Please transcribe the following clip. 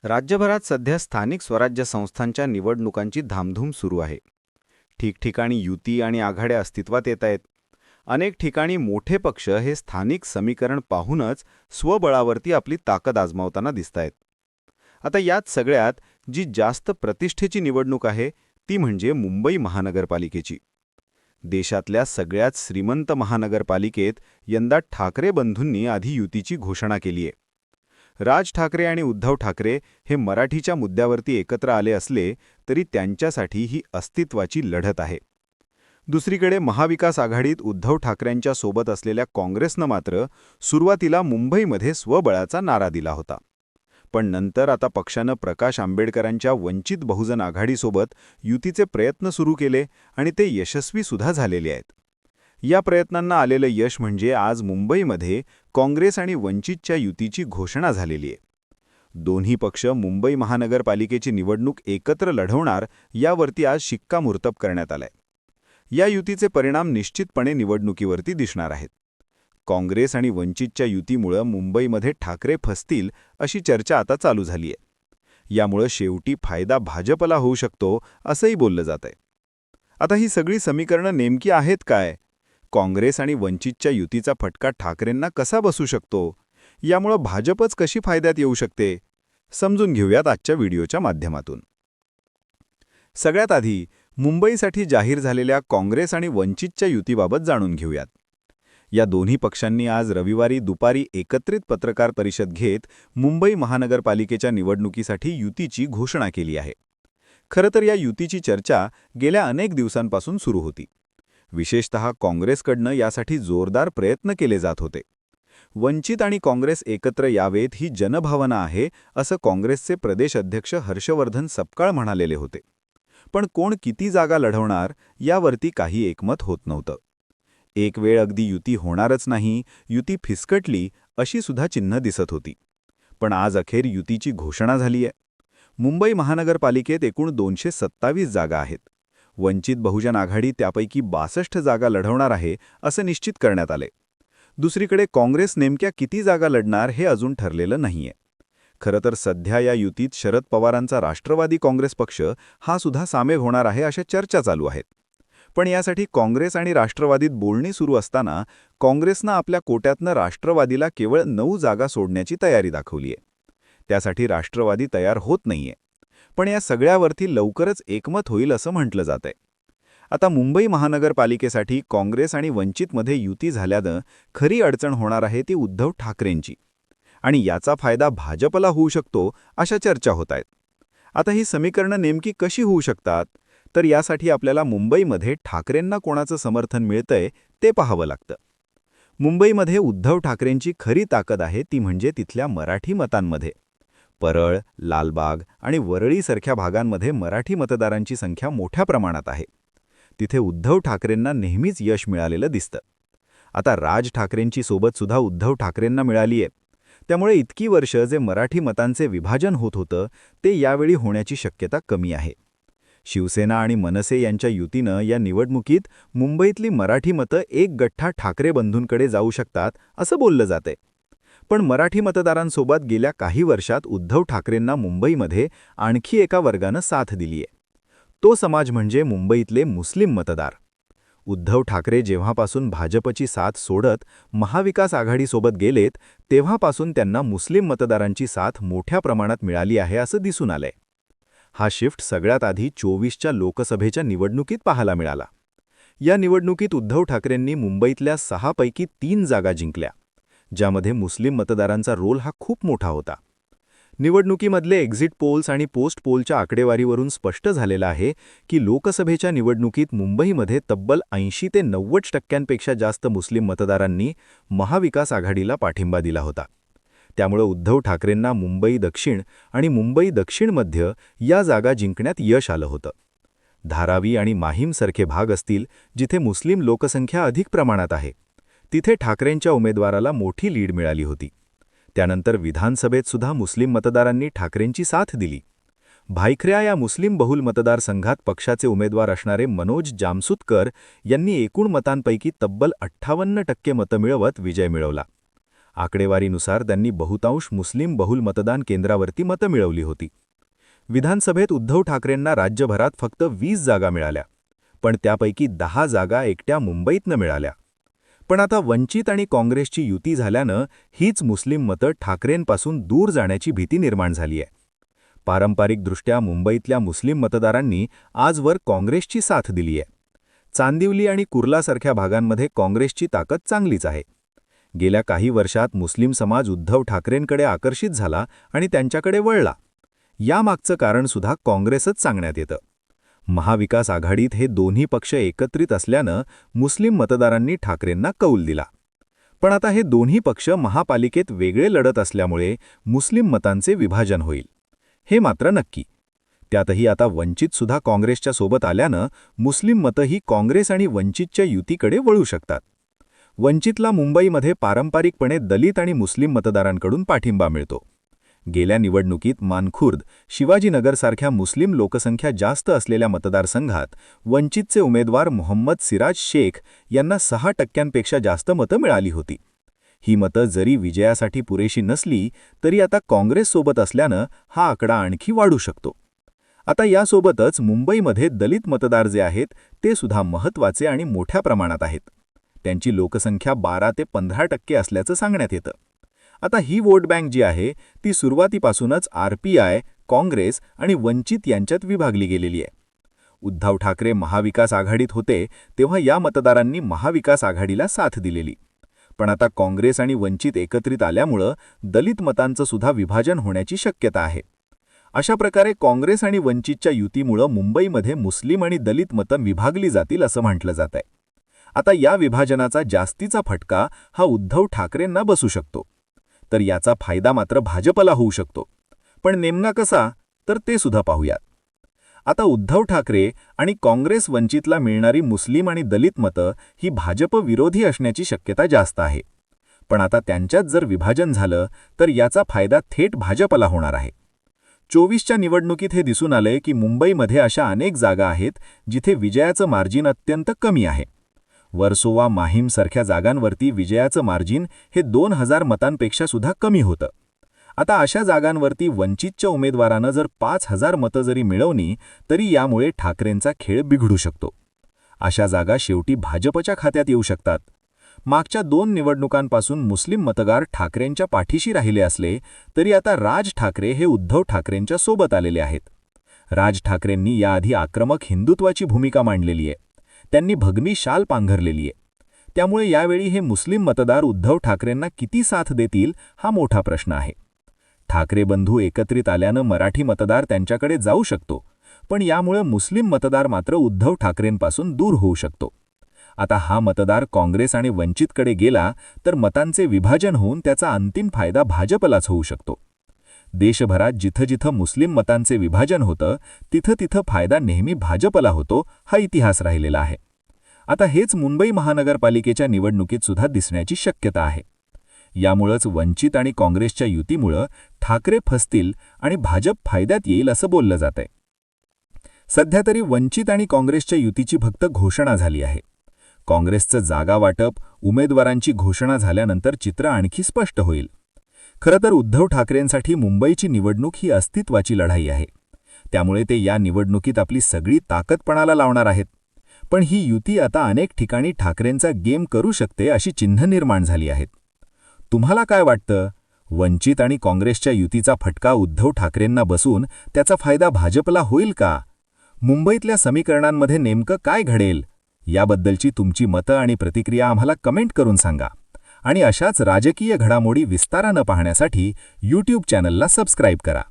राज्यभरात सध्या स्थानिक स्वराज्य संस्थांच्या निवडणुकांची धामधूम सुरू आहे. ठिकठिकाणी युती आणि आघाड्या अस्तित्वात येत आहेत. अनेक ठिकाणी मोठे पक्ष हे स्थानिक समीकरण पाहूनच स्वबळावरती आपली ताकद आजमावताना दिसतायत. आता यात सगळ्यात जी जास्त प्रतिष्ठेची निवडणूक आहे ती म्हणजे मुंबई महानगरपालिकेची. देशातल्या सगळ्यात श्रीमंत महानगरपालिकेत यंदा ठाकरे बंधूंनी आधी युतीची घोषणा केली आहे. राज ठाकरे आणि उद्धव ठाकरे हे मराठीच्या मुद्द्यावरती एकत्र आले असले तरी त्यांच्यासाठी ही अस्तित्वाची लढत आहे. दुसरीकडे महाविकास आघाडीत उद्धव ठाकरेंच्या सोबत असलेल्या काँग्रेसनं मात्र सुरुवातीला मुंबईमध्ये स्वबळाचा नारा दिला होता. पण नंतर आता पक्षानं प्रकाश आंबेडकरांच्या वंचित बहुजन आघाडीसोबत युतीचे प्रयत्न सुरू केले आणि ते यशस्वीसुद्धा झालेले आहेत. या प्रयत्नांना आलेलं यश म्हणजे आज मुंबईमध्ये काँग्रेस आणि वंचितच्या युतीची घोषणा झालेली आहे. दोन्ही पक्ष मुंबई महानगरपालिकेची निवडणूक एकत्र लढवणार यावरती आज शिक्कामोर्तब करण्यात आलाय. या युतीचे परिणाम निश्चितपणे निवडणुकीवरती दिसणार आहेत. काँग्रेस आणि वंचितच्या युतीमुळं मुंबईमध्ये ठाकरे फसतील अशी चर्चा आता चालू झाली आहे. यामुळं शेवटी फायदा भाजपला होऊ शकतो असंही बोललं जात आहे. आता ही सगळी समीकरणं नेमकी आहेत काय? काँग्रेस आणि वंचितच्या युतीचा फटका ठाकरेंना कसा बसू शकतो? यामुळं भाजपच कशी फायद्यात येऊ शकते? समजून घेऊयात आजच्या व्हिडिओच्या माध्यमातून. सगळ्यात आधी मुंबईसाठी जाहीर झालेल्या काँग्रेस आणि वंचितच्या युतीबाबत जाणून घेऊयात. या दोन्ही पक्षांनी आज रविवारी दुपारी एकत्रित पत्रकार परिषद घेत मुंबई महानगरपालिकेच्या निवडणुकीसाठी युतीची घोषणा केली आहे. खरं तर या युतीची चर्चा गेल्या अनेक दिवसांपासून सुरू होती. विशेषतः काँग्रेसकडनं यासाठी जोरदार प्रयत्न केले जात होते. वंचित आणि काँग्रेस एकत्र यावेत ही जनभावना आहे असं काँग्रेसचे प्रदेश अध्यक्ष हर्षवर्धन सपकाळ म्हणालेले होते. पण कोण किती जागा लढवणार यावरती काही एकमत होत नव्हतं. एक वेळ अगदी युती होणारच नाही, युती फिसकटली अशी सुद्धा चिन्ह दिसत होती. पण आज अखेर युतीची घोषणा झाली आहे. मुंबई महानगरपालिकेत एकूण 227 जागा आहेत. वंचित बहुजन आघाडी त्यापैकी 62 जागा लढवणार आहे असं निश्चित करण्यात आले. दुसरीकडे काँग्रेस नेमक्या किती जागा लढणार हे अजून ठरलेलं नाहीये. खरं तर सध्या या युतीत शरद पवारांचा राष्ट्रवादी काँग्रेस पक्ष हा सुद्धा सामील होणार आहे अशा चर्चा चालू आहेत. पण यासाठी काँग्रेस आणि राष्ट्रवादीत बोलणी सुरू असताना काँग्रेसनं आपल्या कोट्यातनं राष्ट्रवादीला केवळ 9 जागा सोडण्याची तयारी दाखवली आहे. त्यासाठी राष्ट्रवादी तयार होत नाहीये. पण या सगळ्यावरती लवकरच एकमत होईल असं म्हटलं जातंय. आता मुंबई महानगरपालिकेसाठी काँग्रेस आणि वंचितमध्ये युती झाल्यानं खरी अडचण होणार आहे ती उद्धव ठाकरेंची. आणि याचा फायदा भाजपला होऊ शकतो अशा चर्चा होत आहेत. आता ही समीकरणं नेमकी कशी होऊ शकतात? तर यासाठी आपल्याला मुंबईमध्ये ठाकरेंना कोणाचं समर्थन मिळतंय ते पाहावं लागतं. मुंबईमध्ये उद्धव ठाकरेंची खरी ताकद आहे ती म्हणजे तिथल्या मराठी मतांमध्ये. परळ, लालबाग आणि वरळीसारख्या भागांमध्ये मराठी मतदारांची संख्या मोठ्या प्रमाणात आहे. तिथे उद्धव ठाकरेंना नेहमीच यश मिळालेलं दिसतं. आता राज ठाकरेंची सोबत सुद्धा उद्धव ठाकरेंना मिळाली आहे. त्यामुळे इतकी वर्ष जे मराठी मतांचे विभाजन होत होतं ते यावेळी होण्याची शक्यता कमी आहे. शिवसेना आणि मनसे यांच्या युतीनं या निवडणुकीत मुंबईतली मराठी मतं एक गठ्ठा ठाकरे बंधूंकडे जाऊ शकतात असं बोललं जातंय. पण मराठी मतदारांसोबत गेल्या काही वर्षात उद्धव ठाकरेंना मुंबईमध्ये आणखी एका वर्गानं साथ दिलीय. तो समाज म्हणजे मुंबईतले मुस्लिम मतदार. उद्धव ठाकरे जेव्हापासून भाजपची साथ सोडत महाविकास आघाडीसोबत गेलेत तेव्हापासून त्यांना मुस्लिम मतदारांची साथ मोठ्या प्रमाणात मिळाली आहे असं दिसून आलंय. हा शिफ्ट सगळ्यात आधी 24च्या लोकसभेच्या निवडणुकीत पाहायला मिळाला. या निवडणुकीत उद्धव ठाकरेंनी मुंबईतल्या 6 पैकी 3 जागा जिंकल्या, ज्यामध्ये मुस्लिम मतदारांचा रोल हा खूप मोठा होता. निवडणुकीमधले एक्झिट पोल्स आणि पोस्ट पोलच्या आकडेवारीवरून स्पष्ट झालेलं आहे की लोकसभेच्या निवडणुकीत मुंबईमध्ये तब्बल 80 ते 90% जास्त मुस्लिम मतदारांनी महाविकास आघाडीला पाठिंबा दिला होता. त्यामुळे उद्धव ठाकरेंना मुंबई दक्षिण आणि मुंबई दक्षिण मध्य या जागा जिंकण्यात यश आलं होतं. धारावी आणि माहीमसारखे भाग असतील जिथे मुस्लिम लोकसंख्या अधिक प्रमाणात आहे, तिथे ठाकरेंच्या उमेदवाराला मोठी लीड मिळाली होती. त्यानंतर विधानसभेत सुद्धा मुस्लिम मतदारांनी ठाकरेंची साथ दिली. भायखऱ्या या मुस्लिम बहुल मतदारसंघात पक्षाचे उमेदवार असणारे मनोज जामसुतकर यांनी एकूण मतांपैकी तब्बल 58% मतं मिळवत विजय मिळवला. आकडेवारीनुसार त्यांनी बहुतांश मुस्लिम बहुल मतदान केंद्रावरती मतं मिळवली होती. विधानसभेत उद्धव ठाकरेंना राज्यभरात फक्त 20 जागा मिळाल्या, पण त्यापैकी 10 जागा एकट्या मुंबईतनं मिळाल्या. पण आता वंचित आणि काँग्रेसची युती झाल्यानं हीच मुस्लिम मतं ठाकरेंपासून दूर जाण्याची भीती निर्माण झाली आहे. पारंपरिकदृष्ट्या मुंबईतल्या मुस्लिम मतदारांनी आजवर काँग्रेसची साथ दिली आहे. चांदिवली आणि कुर्लासारख्या भागांमध्ये काँग्रेसची ताकद चांगलीच आहे. गेल्या काही वर्षात मुस्लिम समाज उद्धव ठाकरेंकडे आकर्षित झाला आणि त्यांच्याकडे वळला. यामागचं कारणसुद्धा काँग्रेसच सांगण्यात येतं. महाविकास आघाडीत हे दोन्ही पक्ष एकत्रित असल्यानं मुस्लिम मतदारांनी ठाकरेंना कौल दिला. पण आता हे दोन्ही पक्ष महापालिकेत वेगळे लढत असल्यामुळे मुस्लिम मतांचे विभाजन होईल, हे मात्र नक्की. त्यातही आता वंचितसुद्धा काँग्रेसच्या सोबत आल्यानं मुस्लिम मतंही काँग्रेस आणि वंचितच्या युतीकडे वळू शकतात. वंचितला मुंबईमध्ये पारंपरिकपणे दलित आणि मुस्लिम मतदारांकडून पाठिंबा मिळतो. गेल्या निवडणुकीत मानखुर्द, शिवाजीनगरसारख्या मुस्लिम लोकसंख्या जास्त असलेल्या मतदारसंघात वंचितचे उमेदवार मोहम्मद सिराज शेख यांना 6% जास्त मतं मिळाली होती. ही मतं जरी विजयासाठी पुरेशी नसली तरी आता काँग्रेससोबत असल्यानं हा आकडा आणखी वाढू शकतो. आता यासोबतच मुंबईमध्ये दलित मतदार जे आहेत ते सुद्धा महत्त्वाचे आणि मोठ्या प्रमाणात आहेत. त्यांची लोकसंख्या 12 ते 15% असल्याचं सांगण्यात येतं. आता ही वोट बँक जी आहे ती सुरुवातीपासूनच RPI, काँग्रेस आणि वंचित यांच्यात विभागली गेलेली आहे. उद्धव ठाकरे महाविकास आघाडीत होते तेव्हा या मतदारांनी महाविकास आघाडीला साथ दिलेली. पण आता काँग्रेस आणि वंचित एकत्रित आल्यामुळं दलित मतांचं सुद्धा विभाजन होण्याची शक्यता आहे. अशा प्रकारे काँग्रेस आणि वंचितच्या युतीमुळं मुंबईमध्ये मुस्लिम आणि दलित मतं विभागली जातील असं म्हटलं जात आहे. आता या विभाजनाचा जास्तीचा फटका हा उद्धव ठाकरेंना बसू शकतो. तर याचा फायदा मात्र भाजपला होऊ शकतो. पण नेमका कसा, तर ते सुद्धा पाहूयात. आता उद्धव ठाकरे आणि काँग्रेस वंचितला मिळणारी मुस्लिम आणि दलित मतं ही भाजप विरोधी असण्याची शक्यता जास्त आहे. पण आता त्यांच्यात जर विभाजन झालं तर याचा फायदा थेट भाजपला होणार आहे. 24च्या निवडणुकीत हे दिसून आलंय की मुंबईमध्ये अशा अनेक जागा आहेत जिथे विजयाचं मार्जिन अत्यंत कमी आहे. वर्सोवा, माहीमसारख्या जागांवरती विजयाचं मार्जिन हे 2000 मतांपेक्षा सुद्धा कमी होतं. आता अशा जागांवरती वंचितच्या उमेदवारानं जर 5000 मतं जरी मिळवली तरी यामुळे ठाकरेंचा खेळ बिघडू शकतो. अशा जागा शेवटी भाजपच्या खात्यात येऊ शकतात. मागच्या 2 निवडणुकांपासून मुस्लिम मतदार ठाकरेंच्या पाठीशी राहिले असले तरी आता राज ठाकरे हे उद्धव ठाकरेंच्या सोबत आलेले आहेत. राज ठाकरेंनी याआधी आक्रमक हिंदुत्वाची भूमिका मांडलेली आहे. त्यांनी भगवी शाल पांघरलेली आहे. त्यामुळे यावेळी हे मुस्लिम मतदार उद्धव ठाकरेंना किती साथ देतील हा मोठा प्रश्न आहे. ठाकरे बंधू एकत्रित आल्यानं मराठी मतदार त्यांच्याकडे जाऊ शकतो, पण यामुळे मुस्लिम मतदार मात्र उद्धव ठाकरेंपासून दूर होऊ शकतो. आता हा मतदार काँग्रेस आणि वंचितकडे गेला तर मतांचे विभाजन होऊन त्याचा अंतिम फायदा भाजपलाच होऊ शकतो. देशभरात जिथं जिथं मुस्लिम मतांचे विभाजन होतं तिथं तिथं फायदा नेहमी भाजपला होतो, हा इतिहास राहिलेला आहे. आता हेच मुंबई महानगरपालिकेच्या निवडणुकीत सुद्धा दिसण्याची शक्यता आहे. यामुळेच वंचित आणि काँग्रेसच्या युतीमुळं ठाकरे फसतील आणि भाजप फायद्यात येईल असं बोललं जातंय. सध्या तरी वंचित आणि काँग्रेसच्या युतीची फक्त घोषणा झाली आहे. काँग्रेसचं जागा वाटप, उमेदवारांची घोषणा झाल्यानंतर चित्र आणखी स्पष्ट होईल. खरं तर उद्धव ठाकरेंसाठी मुंबईची निवडणूक ही अस्तित्वाची लढाई आहे. त्यामुळे ते या निवडणुकीत आपली सगळी ताकद पणाला लावणार आहेत. पण ही युती आता अनेक ठिकाणी ठाकरेंचा गेम करू शकते अशी चिन्ह निर्माण झाली आहेत. तुम्हाला काय वाटतं? वंचित आणि काँग्रेसच्या युतीचा फटका उद्धव ठाकरेंना बसून त्याचा फायदा भाजपला होईल का? मुंबईतल्या समीकरणांमध्ये नेमकं काय घडेल? याबद्दलची तुमची मतं आणि प्रतिक्रिया आम्हाला कमेंट करून सांगा. आणि अशाच राजकीय घडामोडी विस्तारानं पाहण्यासाठी YouTube चॅनलला सबस्क्राईब करा.